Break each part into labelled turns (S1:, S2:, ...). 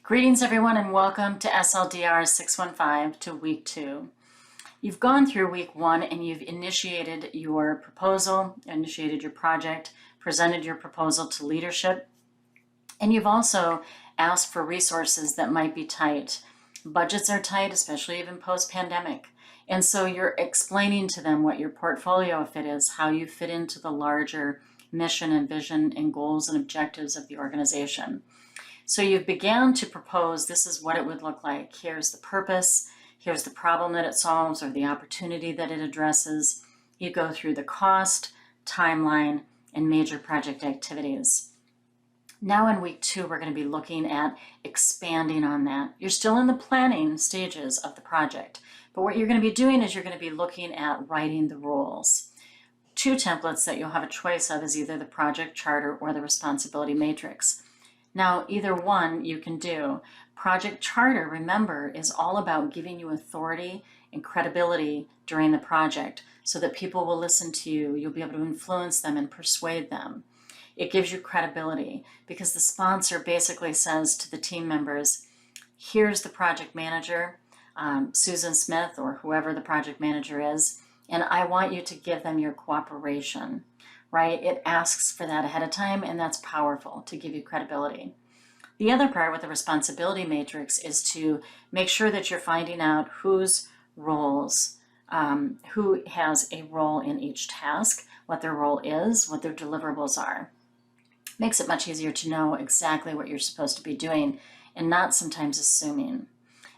S1: Greetings everyone and welcome to SLDR615 to week 2. You've gone through week 1 and you've initiated your proposal, initiated your project, presented your proposal to leadership, and you've also asked for resources that might be tight. Budgets are tight, especially even post-pandemic. And so you're explaining to them what your portfolio fit is, how you fit into the larger mission and vision and goals and objectives of the organization. So you've began to propose, this is what it would look like. Here's the purpose, here's the problem that it solves or the opportunity that it addresses. You go through the cost, timeline, and major project activities. Now in week 2, we're going to be looking at expanding on that. You're still in the planning stages of the project, but what you're going to be doing is you're going to be looking at writing the rules. 2 templates that you'll have a choice of is either the project charter or the responsibility matrix. Now, either one you can do. Project Charter, remember, is all about giving you authority and credibility during the project so that people will listen to you. You'll be able to influence them and persuade them. It gives you credibility because the sponsor basically says to the team members, here's the project manager, Susan Smith or whoever the project manager is, and I want you to give them your cooperation. Right? It asks for that ahead of time, and that's powerful to give you credibility. The other part with the responsibility matrix is to make sure that you're finding out whose roles, who has a role in each task, what their role is, what their deliverables are. Makes it much easier to know exactly what you're supposed to be doing and not sometimes assuming.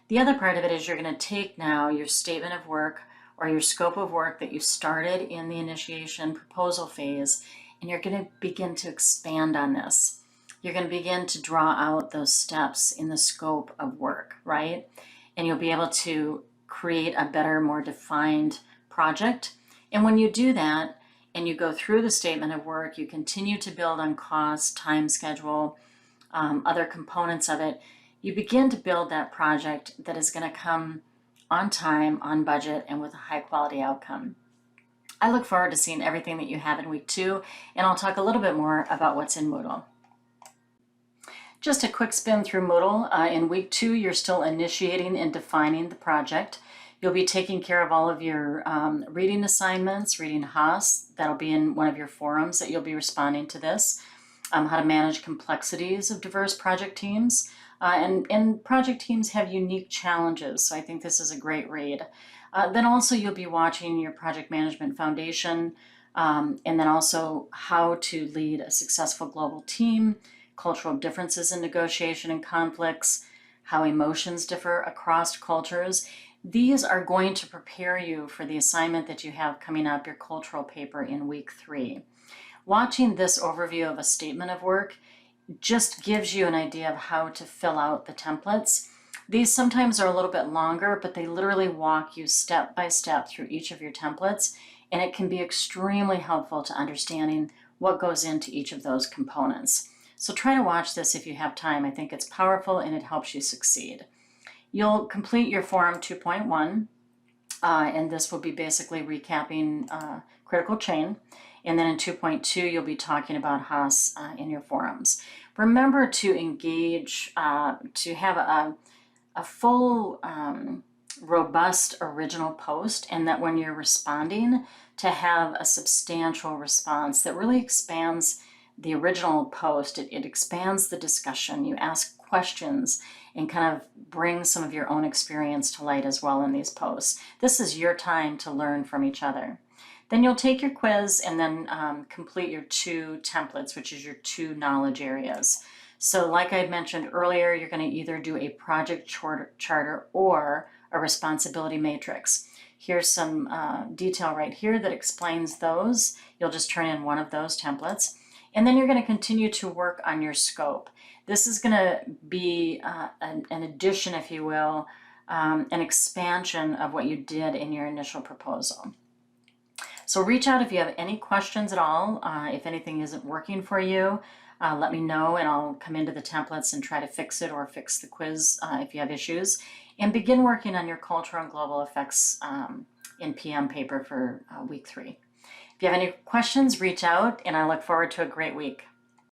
S1: The other part of it is you're going to take now your statement of work or your scope of work that you started in the initiation proposal phase, and you're going to begin to expand on this. You're going to begin to draw out those steps in the scope of work, right? And you'll be able to create a better, more defined project. And when you do that, and you go through the statement of work, you continue to build on cost, time schedule, other components of it, you begin to build that project that is going to come on time, on budget, and with a high quality outcome. I look forward to seeing everything that you have in week 2, and I'll talk a little bit more about what's in Moodle. Just a quick spin through Moodle. In week 2, you're still initiating and defining the project. You'll be taking care of all of your reading assignments, reading Haas. That'll be in one of your forums that you'll be responding to this. How to manage complexities of diverse project teams. And project teams have unique challenges, so I think this is a great read. Then also you'll be watching your project management foundation, and then also how to lead a successful global team, cultural differences in negotiation and conflicts, how emotions differ across cultures. These are going to prepare you for the assignment that you have coming up, your cultural paper in week 3. Watching this overview of a statement of work just gives you an idea of how to fill out the templates. These sometimes are a little bit longer, but they literally walk you step by step through each of your templates, and it can be extremely helpful to understanding what goes into each of those components. So try to watch this if you have time. I think it's powerful and it helps you succeed. You'll complete your Forum 2.1, and this will be basically recapping critical chain. And then in 2.2, you'll be talking about Haas in your forums. Remember to engage, to have a full, robust original post, and that when you're responding, to have a substantial response that really expands the original post. It expands the discussion. You ask questions and kind of bring some of your own experience to light as well in these posts. This is your time to learn from each other. Then you'll take your quiz and then complete your 2 templates, which is your 2 knowledge areas. So like I mentioned earlier, you're going to either do a project charter or a responsibility matrix. Here's some detail right here that explains those. You'll just turn in one of those templates. And then you're going to continue to work on your scope. This is going to be an addition, if you will, an expansion of what you did in your initial proposal. So reach out if you have any questions at all. If anything isn't working for you, let me know and I'll come into the templates and try to fix it or fix the quiz if you have issues. And begin working on your cultural and global effects in PM paper for week 3. If you have any questions, reach out, and I look forward to a great week.